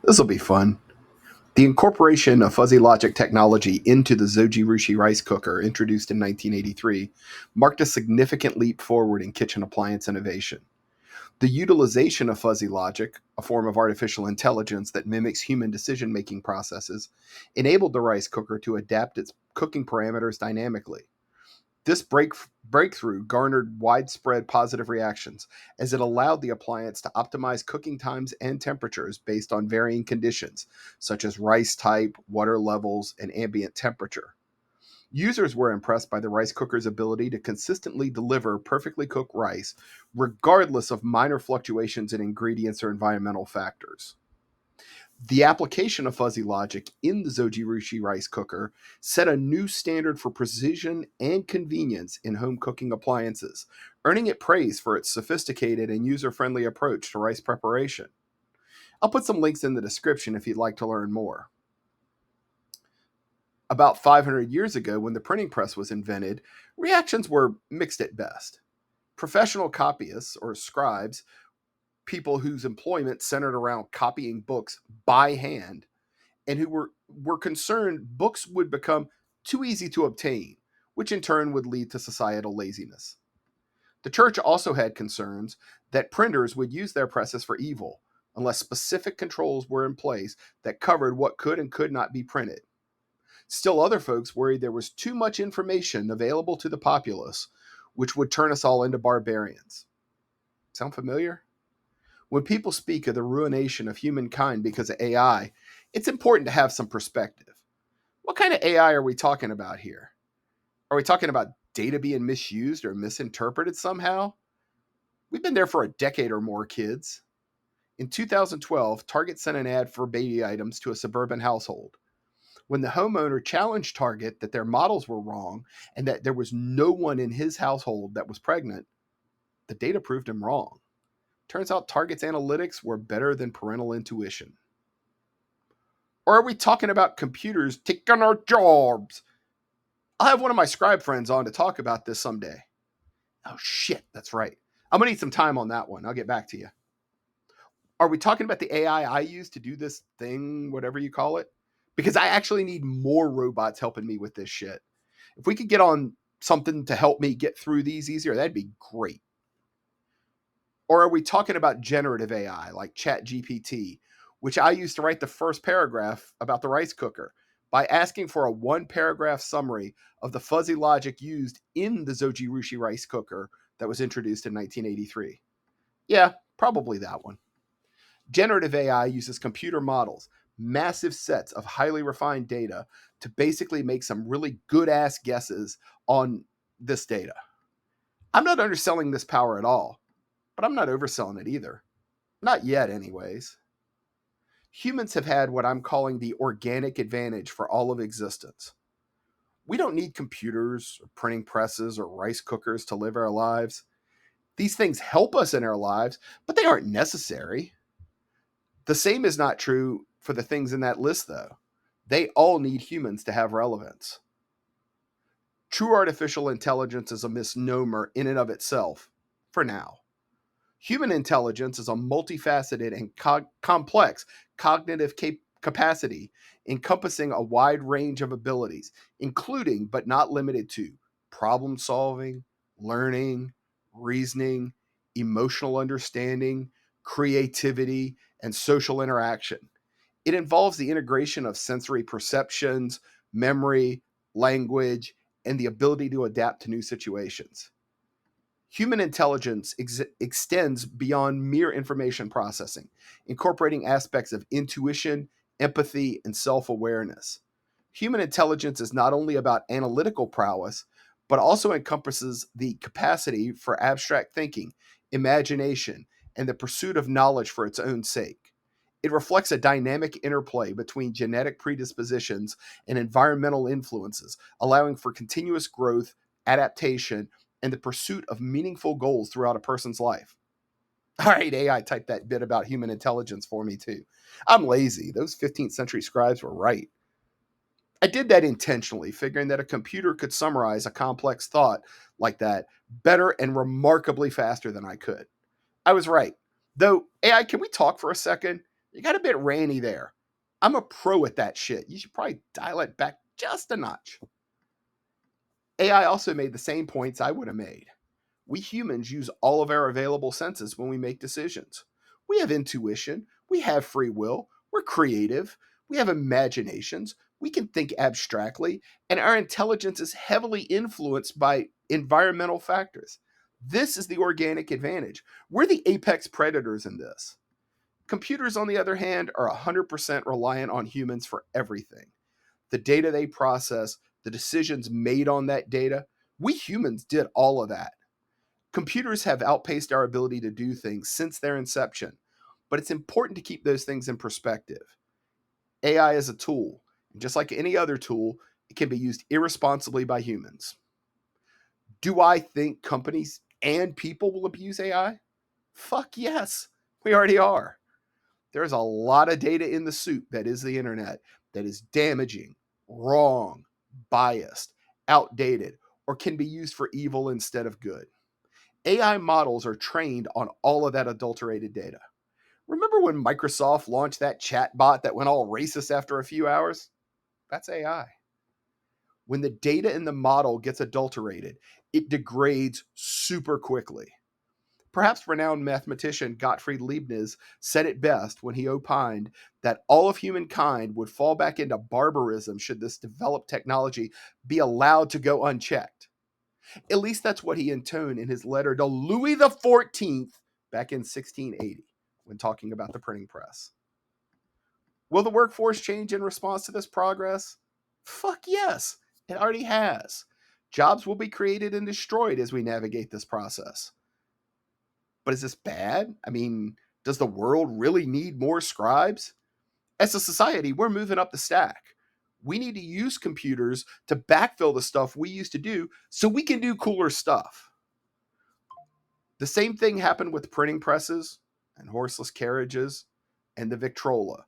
This will be fun. The incorporation of fuzzy logic technology into the Zoji rice cooker, introduced in 1983, marked a significant leap forward in kitchen appliance innovation. The utilization of fuzzy logic, a form of artificial intelligence that mimics human decision making processes, enabled the rice cooker to adapt its cooking parameters dynamically. This breakthrough garnered widespread positive reactions as it allowed the appliance to optimize cooking times and temperatures based on varying conditions, such as rice type, water levels, and ambient temperature. Users were impressed by the rice cooker's ability to consistently deliver perfectly cooked rice, regardless of minor fluctuations in ingredients or environmental factors. The application of fuzzy logic in the Zoji rice cooker set a new standard for precision and convenience in home cooking appliances, earning it praise for its sophisticated and user friendly approach to rice preparation. I'll put some links in the description if you'd like to learn more. About 500 years ago, when the printing press was invented, reactions were mixed at best. Professional copyists, or scribes, people whose employment centered around copying books by hand, and who were concerned books would become too easy to obtain, which in turn would lead to societal laziness. The church also had concerns that printers would use their presses for evil unless specific controls were in place that covered what could and could not be printed. Still, other folks worried there was too much information available to the populace, which would turn us all into barbarians. Sound familiar? When people speak of the ruination of humankind because of AI, it's important to have some perspective. What kind of AI are we talking about here? Are we talking about data being misused or misinterpreted somehow? We've been there for a decade or more, kids. In 2012, Target sent an ad for baby items to a suburban household. When the homeowner challenged Target that their models were wrong and that there was no one in his household that was pregnant, the data proved him wrong. Turns out Target's analytics were better than parental intuition. Or are we talking about computers taking our jobs? I'll have one of my scribe friends on to talk about this someday. Oh, shit, that's right. I'm going to need some time on that one. I'll get back to you. Are we talking about the AI I use to do this thing, whatever you call it? Because I actually need more robots helping me with this shit. If we could get on something to help me get through these easier, that'd be great. Or are we talking about generative AI like ChatGPT, which I used to write the first paragraph about the rice cooker by asking for a one paragraph summary of the fuzzy logic used in the Zoji rice cooker that was introduced in 1983? Yeah, probably that one. Generative AI uses computer models, massive sets of highly refined data, to basically make some really good ass guesses on this data. I'm not underselling this power at all, but I'm not overselling it either. Not yet, anyways. Humans have had what I'm calling the organic advantage for all of existence. We don't need computers, or printing presses, or rice cookers to live our lives. These things help us in our lives, but they aren't necessary. The same is not true for the things in that list, though. They all need humans to have relevance. True artificial intelligence is a misnomer in and of itself, for now. Human intelligence is a multifaceted and complex cognitive capacity encompassing a wide range of abilities, including but not limited to problem solving, learning, reasoning, emotional understanding, creativity, and social interaction. It involves the integration of sensory perceptions, memory, language, and the ability to adapt to new situations. Human intelligence extends beyond mere information processing, incorporating aspects of intuition, empathy, and self awareness. Human intelligence is not only about analytical prowess, but also encompasses the capacity for abstract thinking, imagination, and the pursuit of knowledge for its own sake. It reflects a dynamic interplay between genetic predispositions and environmental influences, allowing for continuous growth, adaptation, and the pursuit of meaningful goals throughout a person's life. All right, AI, type that bit about human intelligence for me too. I'm lazy. Those 15th century scribes were right. I did that intentionally, figuring that a computer could summarize a complex thought like that better and remarkably faster than I could. I was right. Though, AI, can we talk for a second? You got a bit ranty there. I'm a pro at that shit. You should probably dial it back just a notch. AI also made the same points I would have made. We humans use all of our available senses when we make decisions. We have intuition, we have free will, we're creative, we have imaginations, we can think abstractly, and our intelligence is heavily influenced by environmental factors. This is the organic advantage. We're the apex predators in this. Computers, on the other hand, are 100% reliant on humans for everything. The data they process, the decisions made on that data, we humans did all of that. Computers have outpaced our ability to do things since their inception, but it's important to keep those things in perspective. AI is a tool, and just like any other tool, it can be used irresponsibly by humans. Do I think companies and people will abuse AI? Fuck yes, we already are. There's a lot of data in the soup that is the internet that is damaging, wrong, biased, outdated, or can be used for evil instead of good. AI models are trained on all of that adulterated data. Remember when Microsoft launched that chatbot that went all racist after a few hours? That's AI. When the data in the model gets adulterated, it degrades super quickly. Perhaps renowned mathematician Gottfried Leibniz said it best when he opined that all of humankind would fall back into barbarism should this developed technology be allowed to go unchecked. At least that's what he intoned in his letter to Louis XIV back in 1680 when talking about the printing press. Will the workforce change in response to this progress? Fuck yes, it already has. Jobs will be created and destroyed as we navigate this process. But is this bad? I mean, does the world really need more scribes? As a society, we're moving up the stack. We need to use computers to backfill the stuff we used to do so we can do cooler stuff. The same thing happened with printing presses and horseless carriages and the Victrola.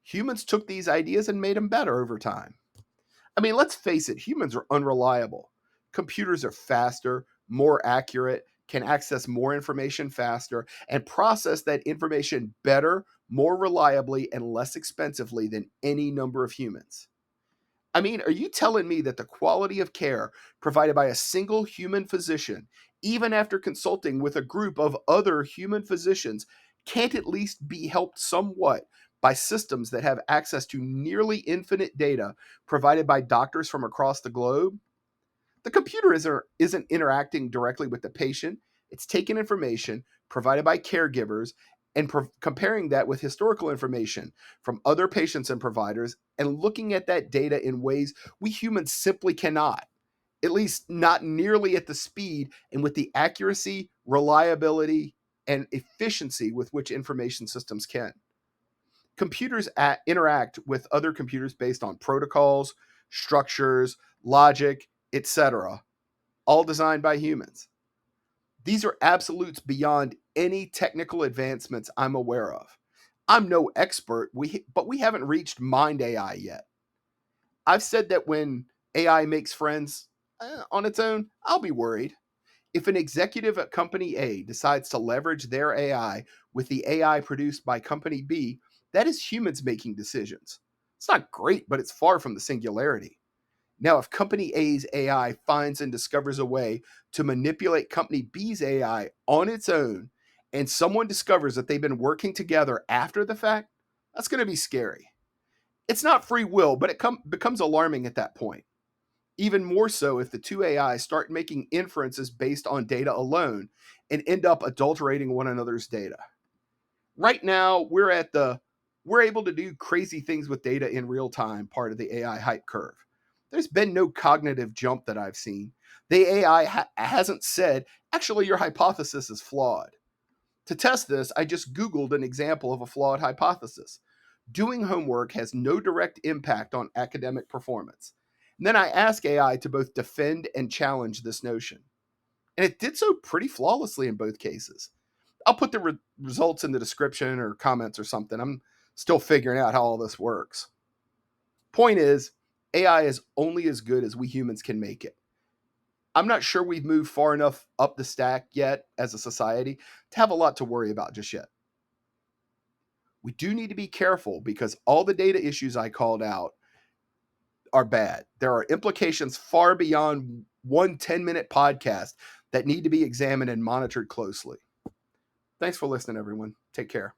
Humans took these ideas and made them better over time. I mean, let's face it, humans are unreliable. Computers are faster, more accurate, can access more information faster, and process that information better, more reliably, and less expensively than any number of humans. I mean, are you telling me that the quality of care provided by a single human physician, even after consulting with a group of other human physicians, can't at least be helped somewhat by systems that have access to nearly infinite data provided by doctors from across the globe? The computer isn't interacting directly with the patient. It's taking information provided by caregivers and comparing that with historical information from other patients and providers and looking at that data in ways we humans simply cannot, at least not nearly at the speed and with the accuracy, reliability, and efficiency with which information systems can. Computers interact with other computers based on protocols, structures, logic, etc., all designed by humans. These are absolutes beyond any technical advancements I'm aware of. I'm no expert, but we haven't reached mind AI yet. I've said that when AI makes friends on its own, I'll be worried. If an executive at company A decides to leverage their AI with the AI produced by company B, that is humans making decisions. It's not great, but it's far from the singularity. Now, if company A's AI finds and discovers a way to manipulate company B's AI on its own, and someone discovers that they've been working together after the fact, that's going to be scary. It's not free will, but it becomes alarming at that point. Even more so if the two AIs start making inferences based on data alone and end up adulterating one another's data. Right now, we're able to do crazy things with data in real time, part of the AI hype curve. There's been no cognitive jump that I've seen. The AI hasn't said, actually, your hypothesis is flawed. To test this, I just Googled an example of a flawed hypothesis. Doing homework has no direct impact on academic performance. And then I asked AI to both defend and challenge this notion. And it did so pretty flawlessly in both cases. I'll put the results in the description or comments or something. I'm still figuring out how all this works. Point is, AI is only as good as we humans can make it. I'm not sure we've moved far enough up the stack yet as a society to have a lot to worry about just yet. We do need to be careful because all the data issues I called out are bad. There are implications far beyond one 10-minute podcast that need to be examined and monitored closely. Thanks for listening, everyone. Take care.